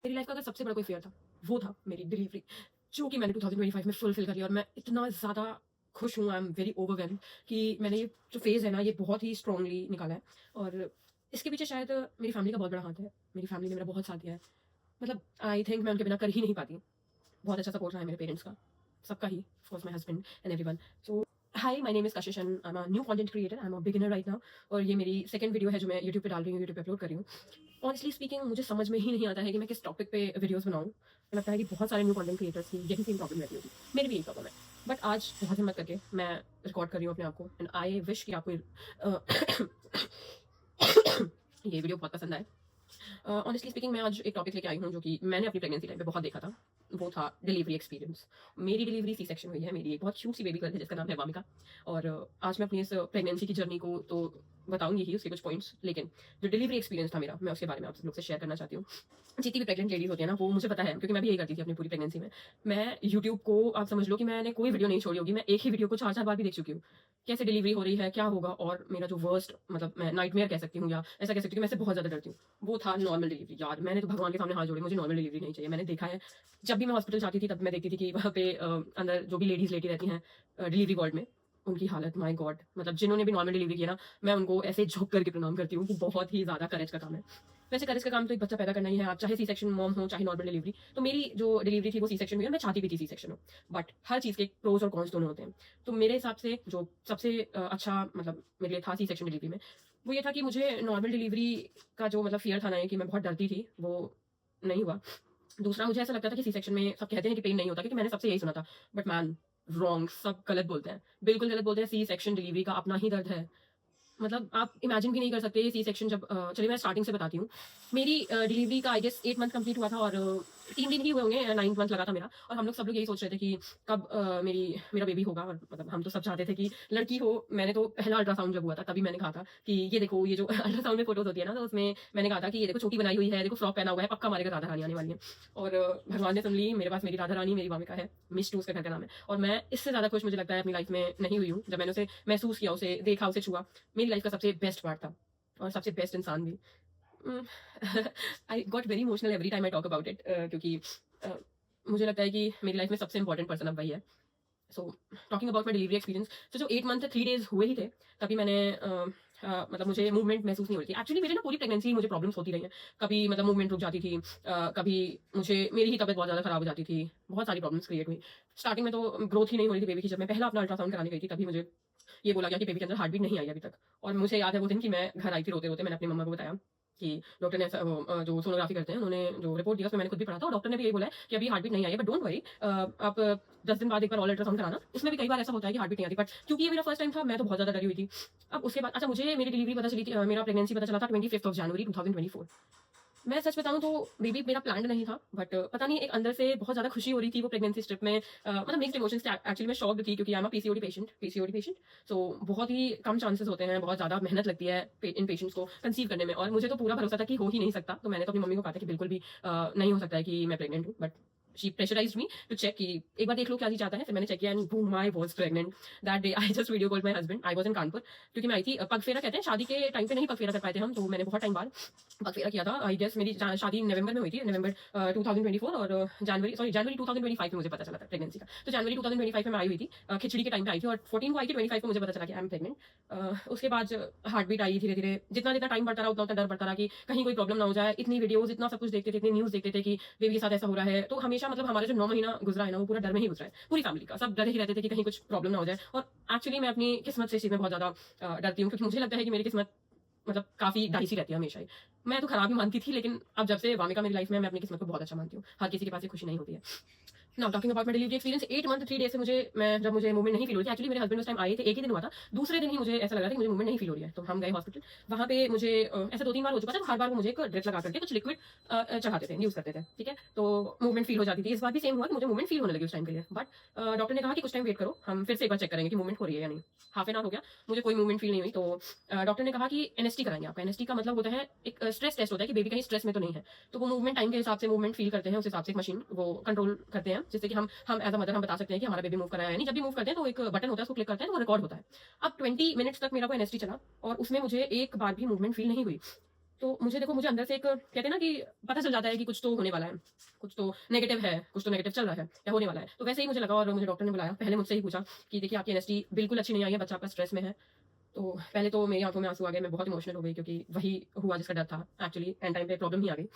मेरी लाइफ का अगर सबसे बड़ा कोई फेयर था, वो था मेरी डिलीवरी, जो कि मैंने 2025 में फुलफिल करी और मैं इतना ज़्यादा खुश हूँ, आई एम वेरी ओवरवेल्म्ड कि मैंने ये जो फेज़ है ना, ये बहुत ही स्ट्रांगली निकाला है। और इसके पीछे शायद मेरी फैमिली का बहुत बड़ा हाथ है। मेरी फैमिली ने मेरा बहुत साथ दिया है। मतलब आई थिंक मैं उनके बिना कर ही नहीं पाती। बहुत अच्छा सपोर्ट रहा है मेरे पेरेंट्स का, सबका ही, of course my husband and everyone. So hi, my name is Kashish and I am a new content creator, I am a beginner right now. और ये मेरी सेकंड वीडियो है जो मैं यूट्यूब पे डाल रही हूँ, यूट्यूब पे अपलोड कर रही हूँ। ऑनेस्टली स्पीकिंग मुझे समझ में ही नहीं आता है कि मैं किस टॉपिक पे वीडियोस बनाऊँ। मुझे लगता है कि बहुत सारे न्यू कंटेंट क्रिएटर्स की यही सेम प्रॉब्लम रहती होगी, मेरी भी यही प्रॉब्लम है। बट आज बहुत हिम्मत करके मैं रिकॉर्ड कर रही हूँ अपने आप को एंड आई विश कि आपको ये वीडियो बहुत पसंद आए। ऑनेस्टली स्पीकिंग मैं आज एक टॉपिक लेके आई हूँ जो कि मैंने अपनी प्रेगनेंसी टाइम पे बहुत देखा था। वो था डिलीवरी एक्सपीरियंस। मेरी डिलीवरी सी सेक्शन हुई है। मेरी एक बहुत क्यूट सी बेबी गर्ल है जिसका नाम है वामिका। और आज मैं अपनी इस प्रेगनेंसी की जर्नी को तो बताऊंगी ही, उसके कुछ पॉइंट्स, लेकिन जो डिलीवरी एक्सपीरियंस था मेरा, मैं उसके बारे में आप सब लोग से शेयर करना चाहती हूँ। जितनी भी प्रेग्नेंट लेडीज होती है ना, वो मुझे पता है क्योंकि मैं भी यही करती थी अपनी पूरी प्रेगनेंसी में। मैं यूट्यूब को आप समझ लो कि मैंने कोई वीडियो नहीं छोड़ी होगी, मैं एक ही वीडियो को 4-4 बार भी देख चुकी हूँ। कैसे डिलीवरी हो रही है, क्या होगा, और मेरा जो वर्स्ट, मतलब मैं नाइटमेयर कह सकती हूँ या ऐसा कह सकती हूँ कि मैं इससे बहुत ज़्यादा डरती हूँ, वो था नॉर्मल डिलीवरी। यार मैंने तो भगवान के सामने हाथ जोड़े, मुझे नॉर्मल डिलीवरी नहीं चाहिए। मैंने देखा है, जब भी मैं हॉस्पिटल जाती थी तब मैं देखती थी कि वहाँ पे अंदर जो भी लेडीज़ लेटी रहती हैं डिलीवरी वार्ड में, उनकी हालत, माय गॉड, मतलब जिन्होंने भी नॉर्मल डिलीवरी की है ना, मैं उनको ऐसे झुक करके प्रणाम करती हूँ कि बहुत ही ज़्यादा करेज का काम है। वैसे करेज का काम तो एक बच्चा पैदा करना ही है, आप चाहे सी सेक्शन मॉम हो चाहे नॉर्मल डिलीवरी। तो मेरी जो डिलीवरी थी वो सी सेक्शन हुई और मैं चाहती भी थी सी सेक्शन हो। बट हर चीज़ के प्रोज और कॉन्स दोनों होते हैं। तो मेरे हिसाब से जो सबसे अच्छा मतलब मेरे लिए था सी सेक्शन डिलीवरी में, वो ये था कि मुझे नॉर्मल डिलीवरी का जो मतलब फियर था ना, कि मैं बहुत डरती थी, वो नहीं हुआ। दूसरा, मुझे ऐसा लगता था कि सी सेक्शन में सब कहते हैं कि पेन नहीं होता, क्योंकि मैंने सबसे यही सुना था। बट मैन, रॉन्ग, सब गलत बोलते हैं, बिल्कुल गलत बोलते हैं। सी सेक्शन डिलीवरी का अपना ही दर्द है। मतलब आप इमेजिन भी नहीं कर सकते सी सेक्शन जब चलिए मैं स्टार्टिंग से बताती हूँ। मेरी डिलीवरी का आई गेस 8 मंथ कंप्लीट हुआ था और 3 दिन ही हुए होंगे, 9th मंथ लगा था मेरा। और हम लोग सब लोग यही सोच रहे थे कि कब मेरा बेबी होगा। और मतलब हम तो सब चाहते थे कि लड़की हो। मैंने तो पहला अल्ट्रासाउंड जब हुआ था तभी मैंने कहा था कि ये देखो, ये जो अल्ट्रासाउंड में फोटोज होती है ना, तो उसमें मैंने कहा था कि ये देखो छोटी बनाई हुई है, देखो फ्रॉक पहना हुआ है, पक्का हमारे घर राधा रानी आने वाली है। और भगवान ने सुन ली, मेरे पास मेरी राधा रानी, मेरी वामिका है। मिस टू उसका घर का नाम है। और मैं इससे ज्यादा खुश मुझे लगता है अपनी लाइफ में नहीं हुई हूँ, जब मैंने उसे महसूस किया, उसे देखा, उसे छुआ। मेरी लाइफ का सबसे बेस्ट पार्ट था और सबसे बेस्ट इंसान भी। I got very emotional every time I talk about it, क्योंकि uh, मुझे लगता है कि मेरी लाइफ में सबसे इंपॉर्टेंट पर्सन अब वही है। So talking about my delivery experience, तो जो 8 मंथ 3 डेज हुए ही थे, तभी मैंने मतलब मुझे मूवमेंट महसूस नहीं हो रही थी। एक्चुअली मेरे ना पूरी प्रेगनेंसी मुझे प्रॉब्लम्स होती रही हैं। कभी मतलब मूवमेंट रुक जाती थी, कभी मुझे मेरी ही तबीयत बहुत ज़्यादा खराब हो जाती थी। बहुत सारी प्रॉब्लम्स क्रिएट हुई। स्टार्टिंग में तो ग्रोथ ही नहीं हो रही थी बेबी की। जब मैं पहला अपना अल्ट्रासाउंड कराने गई थी, तभी मुझे ये बोला गया कि बेबी के अंदर हार्ट बीट नहीं आई अभी तक। और मुझे याद है वो दिन कि मैं घर आई थी रोते रोते। मैंने अपनी मम्मा को बताया कि डॉक्टर ने ऐसा जो सोनोग्राफी करते हैं, उन्होंने जो रिपोर्ट दिया उसमें मैंने खुद भी पढ़ा था, और डॉक्टर ने भी यही बोला है कि अभी हार्ट बीट नहीं आई है, बट डोंट वरी, आप 10 दिन बाद एक बार और अल्ट्रासाउंड कराना। उसमें भी कई बार ऐसा होता है कि हार्ट बीट नहीं आती, बट क्योंकि ये मेरा फर्स्ट टाइम था, मैं तो बहुत ज्यादा डरी हुई थी। अब उसके बाद अच्छा, मुझे मेरी डिलीवरी पता चली थी, मेरा प्रेगनेंसी पता चला था 25 जनवरी 2024। मैं सच बताऊँ तो बेबी मेरा प्लान्ड नहीं था, बट पता नहीं एक अंदर से बहुत ज़्यादा खुशी हो रही थी वो प्रेगनेंसी स्ट्रिप में। मतलब मिक्स्ड इमोशंस थे। एक्चुअली मैं शॉक्ड थी क्योंकि I am a PCOD patient. So बहुत ही कम चांसेस होते हैं, बहुत ज़्यादा मेहनत लगती है इन पेशेंट्स को कंसीव करने में, और मुझे तो पूरा भरोसा था कि हो ही नहीं सकता। तो मैंने तो अपनी मम्मी को कहा था कि बिल्कुल भी नहीं हो सकता है कि मैं प्रेग्नेंट हूँ। But she pressurised me to check कि एक बार देख लो क्या चीज़ आता है। फिर मैंने चेक किया and boom, I was pregnant. That day I just video called my husband. I was in Kanpur, क्योंकि मैं आई थी पगफेरा, कहते हैं शादी के टाइम पे नहीं पगफेरा कर पाए थे हम, तो मैंने बहुत टाइम बाद पगफेरा किया था। आई गेस मेरी शादी नवंबर में हुई थी, नवंबर 2024, और जनवरी 2025 में मुझे पता चला था प्रेगनेंसी का। तो जनवरी 2025 में मैं आई हुई थी, खिचड़ी के टाइम पे आई थी, और 14 को आई थी, 25 को मुझे पता चला कि आई एम प्रेग्नेंट। उसके बाद हार्ट बीट आई धीरे धीरे। जितना जितना टाइम बढ़ता रहा उतना उतना डर बढ़ता रहा कि कहीं कोई प्रॉब्लम ना हो जाए। इतनी वीडियोज, इतना सब कुछ देखते थे, इतनी न्यूज़ देखते थे कि बेबी के साथ ऐसा हो रहा है। तो हमेशा मतलब हमारा जो 9 महीना गुजरा है ना, वो पूरा डर में ही गुजरा है। पूरी फैमिली का सब डरे ही रहते थे कि कहीं कुछ प्रॉब्लम ना हो जाए। और एक्चुअली मैं अपनी किस्मत से इस चीज़ में बहुत ज़्यादा डरती हूँ, क्योंकि मुझे लगता है कि मेरी किस्मत मतलब काफ़ी डाइसी रहती है हमेशा ही। मैं तो खराब ही मानती थी, लेकिन अब जब से वामिका मेरी लाइफ में है, मैं अपनी किस्मत को बहुत अच्छा मानती हूँ। हर किसी के पास ये खुशी नहीं होती है। Now talking about my delivery experience, 8 month 3 days से जब मुझे मूवमेंट नहीं फील हो रही थी। एक्चुअली मेरे हस्बैंड उस टाइम आए थे, एक ही दिन हुआ था। दूसरे दिन ही मुझे ऐसा लगा था कि मुझे मूवमेंट नहीं फील हो रही है, तो हम गए हॉस्पिटल। वहाँ पे मुझे ऐसा 2-3 बार हो चुका था। हर बार वो मुझे एक ड्रिप लगा करके कुछ लिक्विड चढ़ाते थे, यूज़ करते थे, ठीक है? तो मूवमेंट फील हो जाती थी। इस बार भी सेम हुआ कि मुझे मूवमेंट फील होने लगी उस टाइम के लिए। बट डॉक्टर ने कहा कि कुछ टाइम वेट करो, हम फिर से एक बार चेक करेंगे कि मूवमेंट हो रही है या नहीं। हाफ एन आवर हो गया, मुझे कोई मूवमेंट फील नहीं हुई। तो डॉक्टर ने कहा कि एनएसटी कराएंगे आपका। एनएसटी का मतलब होता है एक स्ट्रेस टेस्ट होता है कि बेबी कहीं स्ट्रेस में तो नहीं है। तो वो मूवमेंट टाइम के हिसाब से मूवमेंट फील करते हैं, उस हिसाब से एक मशीन वो कंट्रोल करते हैं, जिससे कि हम एज अ मदर हम बता सकते हैं कि हमारा बेबी मूव कर रहा है या नहीं। जब भी मूव करते हैं तो एक बटन होता है, उसको क्लिक करते हैं तो वो रिकॉर्ड होता है। अब 20 मिनट्स तक मेरा को एनएसटी चला और उसमें मुझे एक बार भी मूवमेंट फील नहीं हुई। तो मुझे अंदर से एक कहते हैं ना कि पता चल जाता है कि कुछ तो होने वाला है, कुछ तो नेगेटिव है, कुछ तो नेगेटिव चल रहा है या होने वाला है। तो वैसे ही मुझे लगा और मुझे डॉक्टर ने बुलाया। पहले मुझसे ही पूछा कि देखिए आपकी एनएसटी बिल्कुल अच्छी नहीं आई है, बच्चा आपका स्ट्रेस में है। तो पहले तो मेरी आँखों में आँसू आ गए, मैं बहुत इमोशनल हो गई क्योंकि वही हुआ जिसका डर था। एक्चुअली एंड टाइम पे प्रॉब्लम ही आ गई।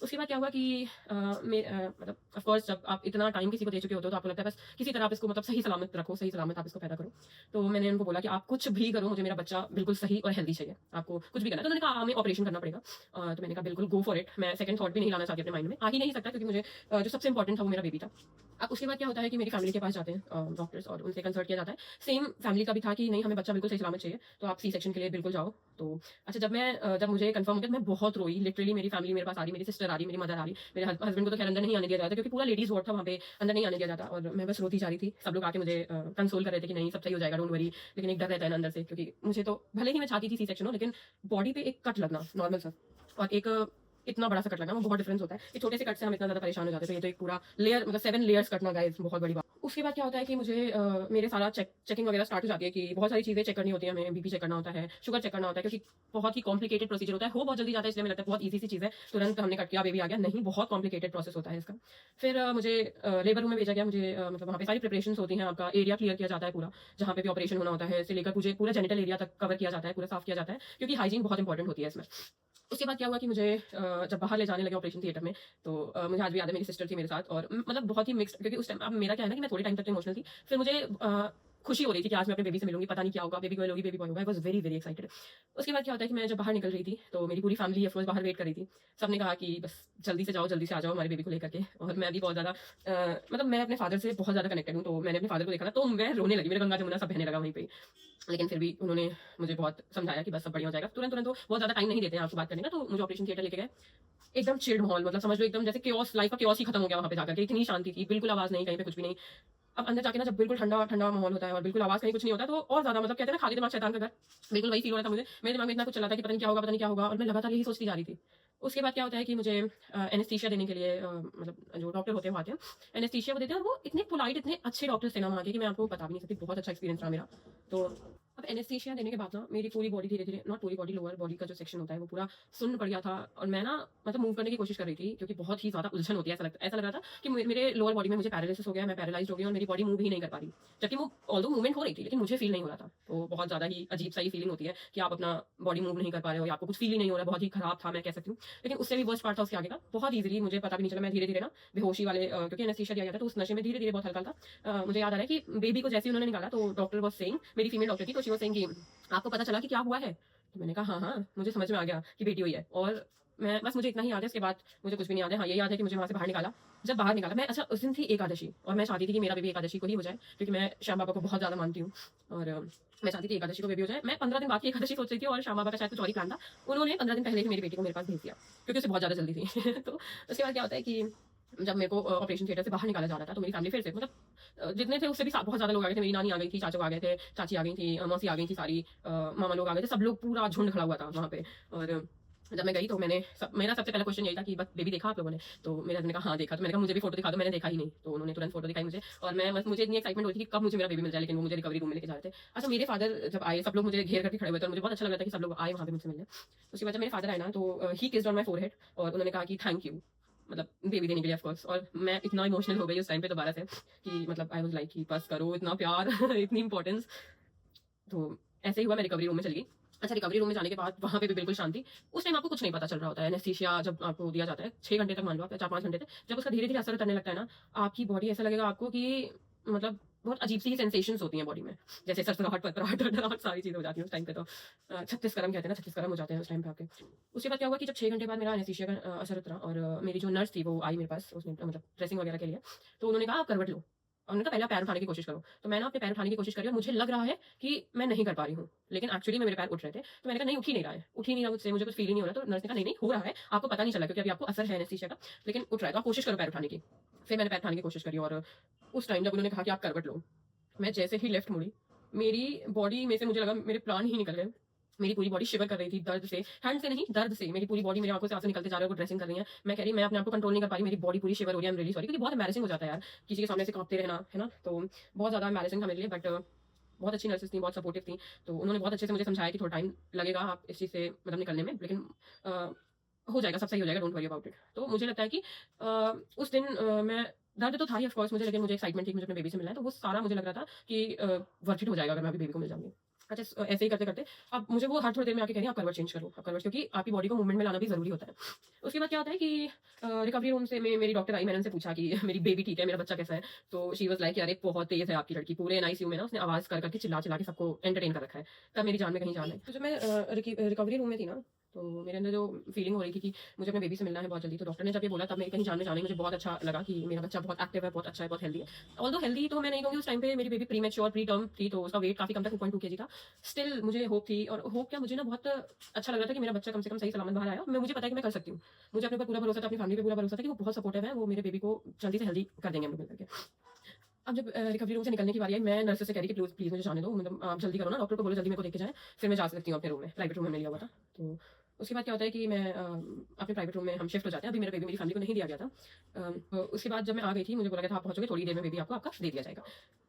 उसके बाद क्या हुआ कि मतलब ऑफ कोर्स जब आप इतना टाइम किसी को दे चुके होते हो तो आपको लगता है बस किसी तरह आप इसको मतलब सही सलामत रखो, सही सलामत आप इसको पैदा करो। तो मैंने उनको बोला कि आप कुछ भी करो, मुझे मेरा बच्चा बिल्कुल सही और हेल्दी चाहिए। आपको कुछ भी करना है। तो उन्होंने कहा हमें ऑपरेशन करना पड़ेगा। तो मैंने कहा बिल्कुल गो फॉर इट। मैं सेकंड थॉट भी नहीं लाना चाहती अपने माइंड में, आ ही नहीं सकता क्योंकि मुझे जो सबसे इंपॉर्टेंट था वो मेरा बेबी था। अब उसके बाद क्या होता है कि मेरी फैमिली के पास जाते हैं डॉक्टर्स और उनसे कंसल्ट किया जाता है। सेम फैमिली का भी था कि नहीं हमें बच्चा बिल्कुल सही सलामत चाहिए, तो आप सी सेक्शन के लिए बिल्कुल जाओ। तो अच्छा जब मुझे कंफर्म हो गया तो मैं बहुत रोई। लिटरली मेरी फैमिली मेरे पास आ रही, मेरी सिस्टर आ रही, मेरी मदर आ रही, मेरे हस्बैंड को तो खैर अंदर नहीं आने दिया जाता क्योंकि पूरा लेडीज वार्ड था वहाँ पे, अंदर नहीं आने दिया जाता। और मैं बस रोती जा रही थी। सब लोग आके मुझे कंसोल कर रहे थे कि नहीं सब सही हो जाएगा, डोंट वरी। लेकिन एक डर रहता है ना अंदर से, क्योंकि मुझे तो भले ही मैं चाहती थी सी सेक्शन हो, लेकिन बॉडी पे एक कट लगना नॉर्मल सा और एक इतना बड़ा सा कट लगना वो बहुत डिफरेंस होता है। एक छोटे से कट से हम इतना ज्यादा परेशान हो जाते हैं, तो ये तो एक पूरा लेयर मतलब 7 लेयर्स कटना गाइस, बहुत बड़ी बात। उसके बाद क्या होता है कि मुझे मेरे सारा चेकिंग वगैरह स्टार्ट हो जाती है कि बहुत सारी चीजें चेक करनी होती है, हमें बीपी चेक करना होता है, शुगर चेक करना होता है, क्योंकि बहुत ही कॉम्प्लिकेटेड प्रोसीजर होता है। हो बहुत जल्दी जाता है इसलिए मुझे लगता है बहुत ईजी सी चीज है, तुरंत हमने कट किया बेबी आ गया, नहीं बहुत कॉम्प्लिकेटेड प्रोसेस होता है इसका। फिर मुझे लेबर रूम में भेजा गया। मुझे मतलब वहाँ पे सारी प्रिपरेशन होती हैं, आपका एरिया क्लियर किया जाता है पूरा, जहाँ पे भी ऑपरेशन होना होता है, इससे लेकर मुझे पूरा जेनिटल एरिया तक कवर किया जाता है, पूरा साफ किया जाता है, क्योंकि हाइजीन बहुत इंपॉर्टेंट होती है इसमें। उसके बाद क्या हुआ कि मुझे जब बाहर ले जाने लगे ऑपरेशन थिएटर में, तो मुझे आज भी याद है मेरी सिस्टर थी मेरे साथ और मतलब बहुत ही मिक्स्ड, क्योंकि उस टाइम अब मेरा क्या है ना कि मैं थोड़े टाइम तक इमोशनल थी। फिर मुझे खुशी हो रही थी कि आज मैं अपने बेबी से मिलूंगी, पता नहीं क्या होगा, बेबी गर्ल होगी बेबी बॉय होगा। I was very very excited. उसके बाद क्या होता है कि मैं जब बाहर निकल रही थी तो मेरी पूरी फैमिली ऑफ कोर्स बाहर वेट कर रही थी। सबने कहा कि बस जल्दी से जाओ, जल्दी से आ जाओ हमारे बेबी को लेकर के। और मैं भी बहुत ज्यादा मतलब मैं अपने फादर से बहुत ज्यादा कनेक्टेड हूँ, तो मैंने अपने फादर को देखा ना तो मैं रोने लगी, मेरा गंगा जमुना सब बहने लगा वहीं पे। लेकिन फिर भी उन्होंने मुझे बहुत समझाया कि बस सब बढ़िया हो जाएगा। तुरंत तुरंत तो बहुत ज्यादा टाइम नहीं देते हैं आपसे बात करने का। तो मुझे ऑपरेशन थिएटर लेके गए। एकदम चिल्ड माहौल, मतलब समझ लो एकदम जैसे क्योस, लाइफ का क्योस ही खत्म हो गया वहाँ पे जाकर के। इतनी शांति थी, बिल्कुल आवाज नहीं, कहीं पे कुछ भी नहीं। अब अंदर जाके ना जब बिल्कुल ठंडा ठंडा माहौल होता है और बिल्कुल आवाज कहीं कुछ नहीं होता, तो और ज्यादा मतलब कहते हैं ना खाली दिमाग शैतान का घर, बिल्कुल वही फील हो रहा था मुझे। मेरे दिमाग में इतना कुछ चला था कि पता नहीं क्या होगा, पता नहीं क्या होगा, और मैं लगातार यही सोचती जा रही थी। उसके बाद क्या होता है कि मुझे एनेस्थीसिया देने के लिए मतलब जो डॉक्टर होते हैं वो आते हैं, एनेस्थीसिया वो देते हैं। और वो इतने पोलाइट, इतने अच्छे डॉक्टर्स थे ना वहाँ के कि मैं आपको बता भी नहीं सकती, बहुत अच्छा एक्सपीरियंस रहा मेरा। तो अब एनेस्थीसिया देने के बाद ना मेरी पूरी बॉडी धीरे धीरे, नॉट पूरी बॉडी, लोअर बॉडी का जो सेक्शन होता है वो पूरा सुन्न पड़ गया था। और मैं ना मतलब मूव करने की कोशिश कर रही थी क्योंकि बहुत ही ज्यादा उलझन होती है। ऐसा लग रहा था कि मेरे लोअर बॉडी में मुझे पैरालिसिस हो गया, मैं पैरालाइज हो गई और मेरी बॉडी मूव ही नहीं कर पा रही। जबकि वो ऑल्दो मूवमेंट हो रही थी लेकिन मुझे फील नहीं हो रहा था। तो बहुत ज्यादा ही अजीब सा ही फीलिंग होती है कि आप अपना बॉडी मूव नहीं कर पा रहे हो या आपको कुछ फील ही नहीं हो रहा है। बहुत ही खराब था मैं कह सकती हूँ। लेकिन उससे भी वर्स्ट पार्ट था उसके आगे का। बहुत ईजिली मुझे पता भी नहीं चला, मैं धीरे धीरे ना बेहोशी वाले क्योंकि एनेस्थीसिया दिया गया था तो उस नशे में धीरे धीरे बहुत हल्का था। मुझे याद आ रहा है कि बेबी को जैसे ही उन्होंने निकाला तो डॉक्टर वाज सेइंग, मेरी फीमेल डॉक्टर थी, तो शी वाज सेइंग कि आपको पता चला कि क्या हुआ है? तो मैंने कहा हाँ हाँ मुझे समझ में आ गया कि बेटी हुई है। और मैं बस मुझे इतना ही याद है, उसके बाद मुझे कुछ भी नहीं याद है। हाँ ये याद है कि मुझे वहाँ से बाहर निकाला। जब बाहर निकाला मैं, अच्छा उस दिन थी एकादशी और मैं चाहती थी कि मेरा बेबी एकादशी को ही हो जाए, क्योंकि मैं श्याम बाबा को बहुत ज्यादा मानती हूँ। और मैं चाहती थी एकादशी को बेबी हो जाए। मैं 15 दिन बाद की एकादशी सोच रही थी और श्याम बाबा का शायद कुछ और ही प्लान था। उन्होंने 15 दिन पहले ही मेरी बेटी को मेरे पास भेज दिया क्योंकि उसे बहुत ज्यादा जल्दी थी। तो उसके बाद क्या होता है कि जब मेरे को ऑपरेशन थिएटर से बाहर निकाला जा रहा था तो मेरी फैमिली फिर से मतलब जितने थे उससे भी बहुत ज्यादा लोग आ गए थे। मेरी नानी आ गई थी, चाचू आ गए थे, चाची आ गई थी, मौसी आ गई थी, सारी मामा लोग आ गए थे, सब लोग पूरा झुंड खड़ा हुआ था वहाँ पे। और जब मैं गई तो मेरा सबसे पहला क्वेश्चन यही था कि बस बेबी देखा आप लोगों ने? तो मेरे हस्बैंड ने कहा हाँ देखा। तो मैंने कहा मुझे भी फोटो दिखा दो। मैंने देखा ही नहीं, तो उन्होंने तुरंत फोटो दिखाई मुझे। और मुझे इतनी एक्साइटमेंट होती थी कि कब मुझे मेरा बेबी मिल जाए, लेकिन वो मुझे रिकवरी रूम में लेके जा रहे थे। अच्छा मेरे फादर जब आए, सब लोग मुझे घेर करके खड़े हुए थे और मुझे बहुत अच्छा लग रहा था कि सब लोग आए वहाँ पे मुझसे मिलने। उसके बाद जब मेरे फादर आए ना तो ही किस्ड ऑन माय फोरहेड और उन्होंने कहा कि थैंक यू, मतलब बेबी देने के लिए ऑफ कोर्स। और मैं इतना इमोशनल हो गई उस टाइम पे दोबारा से कि मतलब आई वाज लाइक कि बस करो, इतना प्यार इतनी इंपॉर्टेंस। तो ऐसे ही हुआ, मैं रिकवरी रूम में चली गई। अच्छा रिकवरी रूम में जाने के बाद वहाँ पे भी बिल्कुल शांति। उस टाइम आपको कुछ नहीं पता चल रहा होता है। एनेस्थीसिया जब आपको दिया जाता है 6 घंटे तक, मान लो आप 4-5 घंटे तक, जब उसका धीरे धीरे असर करने लगता है ना, आपकी बॉडी ऐसा लगेगा आपको कि मतलब बहुत अजीब सी सेंसेशंस होती हैं बॉडी में, जैसे सरसराहट पथराहट डराहट सारी चीजें हो जाती हैं उस टाइम पे। तो 36 करम कहते हैं ना, 36 करम हो जाते हैं उस टाइम पे आपके। उसके बाद क्या हुआ कि जब 6 घंटे बाद मेरा एनेस्थीसिया का असर उतरा और मेरी जो नर्स थी वो आई मेरे पास, उसने मतलब ड्रेसिंग वगैरह के लिए। तो उन्होंने कहा आप करवट लो और उन्होंने कहा पहले आप पैर उठाने की कोशिश करो। तो मैं ना अपने पैर उठाने की कोशिश कर रही हूँ, मुझे लग रहा है कि मैं नहीं कर पा रही हूँ, लेकिन एक्चुअली में मेरे पैर उठ रहे थे। तो मैंने कहा नहीं उठ ही नहीं रहा है, उठ ही नहीं रहा मुझसे, मुझे कुछ फील ही नहीं हो रहा। तो नर्स ने कहा नहीं नहीं हो रहा है, आपको पता नहीं चला क्योंकि अभी आपको असर है एनेस्थीसिया का, लेकिन उठ रहा है तो आप कोशिश करो पैर उठाने की। फिर मैंने पैर उठाने की कोशिश करी और उस टाइम जब उन्होंने कहा कि आप करवट लो, मैं जैसे ही लेफ्ट मुड़ी, मेरी बॉडी में से मुझे लगा मेरे प्राण ही निकल गए। मेरी पूरी बॉडी शिवर कर रही थी दर्द से, ठंड से नहीं दर्द से। मेरी पूरी बॉडी, मेरी आंखों से आंसू निकलते जा रहे हैं, वो ड्रेसिंग कर रही है। मैं कह रही मैं अपने आप को कंट्रोल नहीं कर पा रही, मेरी बॉडी पूरी शिवर हो रही है। आई एम रियली सॉरी, क्योंकि बहुत एम्बैरेसिंग हो जाता है यार किसी के सामने से कांपते रहना, है ना। तो बहुत ज्यादा एम्बैरेसिंग था मेरे लिए। बट बहुत अच्छी नर्सेस थी, बहुत सपोर्टिव थी। तो उन्होंने बहुत अच्छे से मुझे समझाया कि थोड़ा टाइम लगेगा आप इस चीज़ से मतलब निकलने में, लेकिन अ, हो जाएगा, सब सही हो जाएगा, डोंट वरी अबाउट इट। तो मुझे लगता है कि उस दिन मैं दर्द तो था ही ऑफ कोर्स मुझे, लेकिन मुझे एक्साइटमेंट थी कि मुझे अपने बेबी से मिलना है, तो वो सारा मुझे लग रहा था कि वर्थ इट हो जाएगा अगर मैं अभी बेबी को मिल जाऊँगी। अच्छा ऐसे ही करते-करते अब मुझे वो हर थोड़ी देर में आके कह रही है, "आप करवट चेंज करो, आप करवट", क्योंकि आपकी बॉडी को मूवमेंट में लाना भी ज़रूरी होता है। उसके बाद क्या होता है कि रिकवरी रूम से मेरी डॉक्टर आई, मैंने उनसे पूछा कि मेरी बेबी ठीक है, मेरा बच्चा कैसा है? तो शी वाज़ लाइक कि अरे बहुत तेज़ है आपकी लड़की, पूरे एनआईसीयू में ना उसने आवाज़ कर के चिल्ला-चिल्ला के सबको एंटरटेन कर रखा है। तब मेरी जान में कहीं जान है। तो जब मैं रिकवरी रूम में थी ना, तो मेरे अंदर जो फीलिंग हो रही थी कि मुझे अपने बेबी से मिलना है बहुत जल्दी, तो डॉक्टर ने जब ये बोला तब मेरी कहीं जान में जान आई, मुझे बहुत अच्छा लगा कि मेरा बच्चा बहुत एक्टिव है, बहुत अच्छा है, बहुत हेल्दी है। ऑल्दो हेल्दी तो मैं नहीं कहूँगी, उस टाइम पे मेरी बेबी प्रीमैच्योर प्री टर्म थी, तो उसका वेट काफ़ी कम था, 2.2 केजी था। स्टिल मुझे होप थी, और होप क्या, मुझे ना बहुत अच्छा लग रहा था कि मेरा बच्चा कम से कम सही सलामत बाहर आया, और मुझे पता है कि मैं कर सकती हूँ। मुझे अपने ऊपर पूरा भरोसा था, अपनी फैमिली पे पूरा भरोसा था कि वो बहुत सपोर्टिव है, वो मेरे बेबी को जल्दी से हेल्दी कर देंगे हम लोग मिल करके। अब जब रिकवरी रूम से निकलने की बारी आई, मैं नर्स से कह रही कि प्लीज़ प्लीज़ मुझे जाने दो, मतलब आप जल्दी करो ना, डॉक्टर को बोलो जल्दी मेरे को देख के जाएँ, फिर मैं जा सकती हूँ अपने रूम में, प्राइवेट रूम में लिया हुआ था। तो उसके बाद क्या होता है कि मैं अपने प्राइवेट रूम में हम शिफ्ट हो जाते हैं। अभी मेरा बेबी मेरी फैमिली को नहीं दिया गया था। तो उसके बाद जब मैं आ गई थी, मुझे बोला गया था आप पहुँचोगे थोड़ी देर में, बेबी आपको आपका दे दिया जाएगा।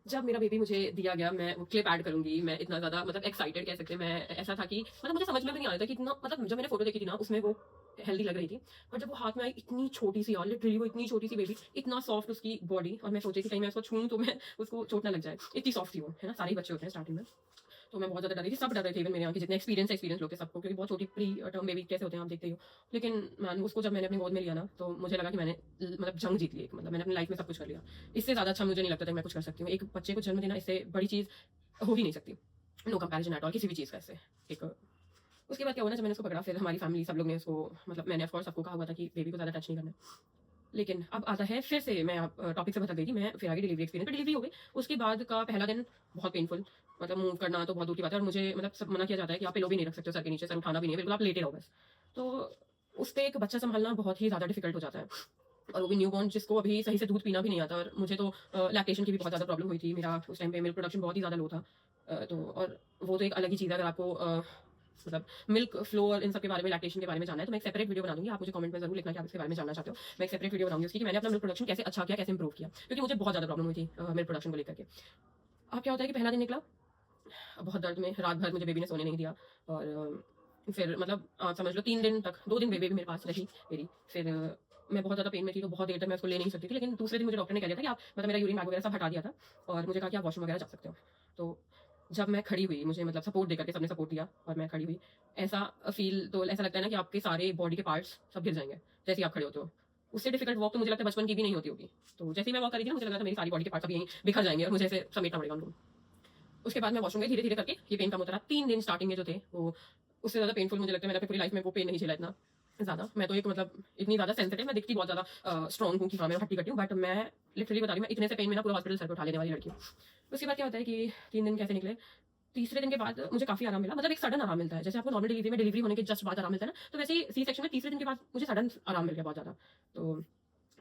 जब मेरा बेबी मुझे दिया गया, मैं वो क्लिप ऐड करूँगी, मैं इतना ज़्यादा मतलब एक्साइटेड कह सकते हैं, मैं ऐसा था कि मतलब मुझे समझ में भी नहीं आ रहा था कि इतना, मतलब जब मैंने फ़ोटो देखी थी ना, उसमें वो हेल्दी लग रही थी। और जब वो हाथ में आई, इतनी छोटी-सी यार, लिटरली वो इतनी छोटी-सी बेबी, इतना सॉफ्ट उसकी बॉडी, और मैं सोच रही थी कहीं मैं उसको छूऊँ तो मैं उसको चोट ना लग जाए। इतनी सॉफ्ट थी वो, है ना? सारे ही बच्चे होते हैं स्टार्टिंग में। तो मैं बहुत ज़्यादा डर रही थी, सब डर रहे थे, इवन मेरे यहाँ के जितने एक्सपीरियंस लोग थे सबको, क्योंकि बहुत छोटी प्री टर्म बेबी कैसे होते हैं आप देखते ही हो। लेकिन मैन उसको जब मैंने अपनी गोद में लिया ना, तो मुझे लगा कि मैंने मतलब जंग जीत ली एक, मतलब मैंने अपनी लाइफ में सब कुछ कर लिया। इससे ज़्यादा अच्छा मुझे नहीं लगता था कि मैं कुछ कर सकती हूँ। एक बच्चे को जन्म देना, इससे बड़ी चीज़ हो ही नहीं सकती। नो कंपैरिज़न एट ऑल किसी भी चीज़ का इससे। एक उसके बाद क्या हुआ ना, जब मैंने उसको पकड़ा, फिर हमारी फैमिली सब लोग ने उसको, मतलब मैंने ऑफ कोर्स सबको कहा हुआ था कि बेबी को ज़्यादा टच नहीं करना है। लेकिन अब आता है फिर से, मैं टॉपिक से भटक गई थी, मैं फिर आ गई डिलीवरी एक्सपीरियंस पे। डिलीवरी हो गई, उसके बाद का पहला दिन बहुत पेनफुल, मतलब मूव करना तो बहुत दूर की बात है, और मुझे मतलब सब मना किया जाता है कि आप पिलो भी नहीं रख सकते हो सर के नीचे, सर उठाना भी नहीं है, बिल्कुल आप लेटे रहो बस। तो उस पे एक बच्चा सँभालना बहुत ही ज़्यादा डिफ़िकल्ट हो जाता है, और वो भी न्यूबॉर्न जिसको अभी सही से दूध पीना भी नहीं आता, और मुझे तो लैक्टेशन की भी बहुत ज़्यादा प्रॉब्लम हुई थी। मेरा उस टाइम पे मिल्क प्रोडक्शन बहुत ही ज़्यादा लो था। तो और वो तो एक अलग ही चीज़ है, अगर आपको मतलब मिल्क फ्लो और इन सब के बारे में, लैक्टेशन के बारे में जानना है, तो मैं एक सेपरेट वीडियो बना दूँगी। आप मुझे कमेंट में ज़रूर लिखना कि आप इसके बारे में जानना चाहते हो। मैं एक सेपरेट वीडियो बनाऊँगी उसकी कि मैंने अपना मिल्क प्रोडक्शन कैसे अच्छा किया, कैसे इम्प्रूव किया। क्योंकि मुझे बहुत ज़्यादा प्रॉब्लम हुई थी मिल्क प्रोडक्शन को लेकर के। अब क्या होता है कि पहला दिन निकला, बहुत दर्द में, रात भर मुझे बेबी ने सोने नहीं दिया, और फिर मतलब आप समझ लो 3 दिन तक, 2 दिन बेबी मेरे पास रही मेरी। फिर मैं बहुत ज़्यादा पेन में थी, तो बहुत देर तक मैं उसको ले नहीं सकती थी। लेकिन दूसरे दिन मुझे डॉक्टर ने कह दिया था कि आप, मतलब मेरा यूरिन बैग वगैरह सब हटा दिया था, और मुझे कहा कि आप वॉशरूम वगैरह जा सकते हो। तो जब मैं खड़ी हुई, मुझे मतलब सपोर्ट देकर के सबने सपोर्ट दिया, और मैं खड़ी हुई, ऐसा फ़ील तो ऐसा लगता है ना कि आपके सारे बॉडी के पार्ट्स सब गिर जाएँगे, जैसे ही आप खड़े होते हो। उससे डिफिकल्ट वॉक तो मुझे लगता है बचपन की भी नहीं होती होगी। तो जैसे ही मैं वॉक कर रही थी ना, मुझे लग रहा था मेरी सारी बॉडी के पार्ट्स अभी यहीं बिखर जाएँगे, और मुझे ऐसे समेटना पड़ेगा उनको। उसके बाद मैं वॉशरूम गई, धीरे-धीरे करके ये पेन कम होता रहा। 3 दिन स्टार्टिंग में जो थे, वो उससे ज़्यादा पेनफुल मुझे लगता है, मैंने अपनी पूरी लाइफ में वो पेन नहीं झेला इतना ज़्यादा। मैं तो एक मतलब इतनी ज़्यादा सेंसिटिव, मैं दिखती बहुत ज़्यादा स्ट्रॉन्ग हूँ कि हाँ, मैं हट्टी-कट्टी हूँ, बट मैं लिटरली बता रही हूँ, मैं इतने से पेन में ना पूरा हॉस्पिटल सर पे उठा लेने वाली लड़की हूँ। उसके बाद क्या होता है कि 3 दिन कैसे निकले, तीसरे दिन के बाद मुझे काफ़ी आराम मिला, मतलब एक सडन आराम मिलता है। जैसे आपको नॉर्मल डिलीवरी में डिलीवरी होने के जस्ट बाद आराम मिलता है ना, तो वैसे ही सी सेक्शन में तीसरे दिन के बाद मुझे सडन आराम मिल गया बहुत ज़्यादा। तो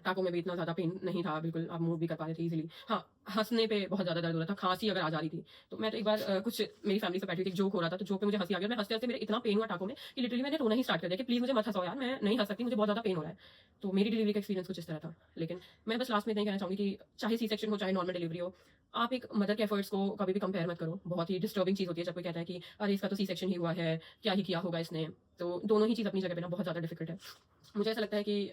टाँकों में भी इतना ज़्यादा पेन नहीं था, बिल्कुल आप मूव भी कर पा रहे थे ईज़िली। हाँ, हँसने पे बहुत ज़्यादा दर्द हो रहा था, खाँसी अगर आ जा रही थी, तो मैं तो एक बार कुछ मेरी फैमिली से बैठी हुई थी, एक जोक हो रहा था, तो जोक पे मुझे हँसी आ गई, और मैं हँसते-हँसते मेरे इतना पेन हुआ टाँकों में कि लिटरली मैंने रोना ही स्टार्ट कर दिया कि प्लीज़ मुझे मत हँसाओ यार, मैं नहीं हँस सकती, मुझे बहुत ज़्यादा पेन हो रहा है। तो मेरी डिलीवरी का एक्सपीरियंस कुछ इस तरह था। लेकिन मैं बस लास्ट में इतना ही कहना चाहूँगी कि चाहे सी सेक्शन हो, चाहे नॉर्मल डिलीवरी हो, आप एक मदर के एफर्ट्स को कभी भी कंपेयर मत करो। बहुत ही डिस्टर्बिंग चीज़ होती है जब कोई कहता है कि अरे इसका तो सी सेक्शन ही हुआ है, क्या ही किया होगा इसने। तो दोनों ही चीज़ अपनी जगह पे ना बहुत ज़्यादा डिफिकल्ट है। मुझे ऐसा लगता है कि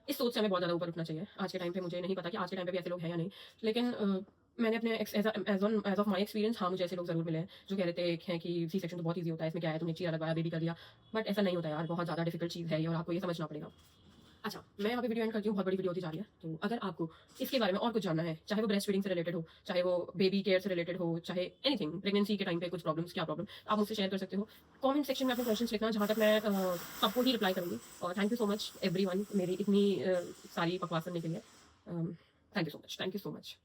इस सोच से हमें बहुत ज़्यादा ऊपर उठना चाहिए। आज के टाइम पे मुझे नहीं पता कि आज के टाइम पे भी ऐसे लोग हैं या नहीं। लेकिन मैंने अपने एज़ ऑफ माय एक्सपीरियंस, हाँ, मुझे ऐसे लोग ज़रूर मिले हैं, जो कह रहे थे हैं कि सी सेक्शन तो बहुत ईज़ी होता है, इसमें क्या है, तुमने चीरा लगवाया, बेबी कर दिया। बट ऐसा नहीं होता यार, बहुत ज़्यादा डिफिकल्ट चीज़ है ये, और आपको ये समझना पड़ेगा। अच्छा, मैं यहाँ पे वीडियो एंड करती हूँ, बहुत बड़ी वीडियो होती जा रही है। तो अगर आपको इसके बारे में और कुछ जानना है, चाहे वो ब्रेस्ट फीडिंग से रिलेटेड हो, चाहे वो बेबी केयर से रिलेटेड हो, चाहे एनीथिंग, प्रेगनेंसी के टाइम पे कुछ प्रॉब्लम्स, क्या प्रॉब्लम, आप मुझसे शेयर कर सकते हो। कमेंट सेक्शन में अपने क्वेश्चंस लिखना, जहाँ तक मैं सबको ही रिप्लाई करूँगी। और thank you so much everyone मेरी इतनी सारी बकवास सुनने के लिए। Thank you so much, thank you so much.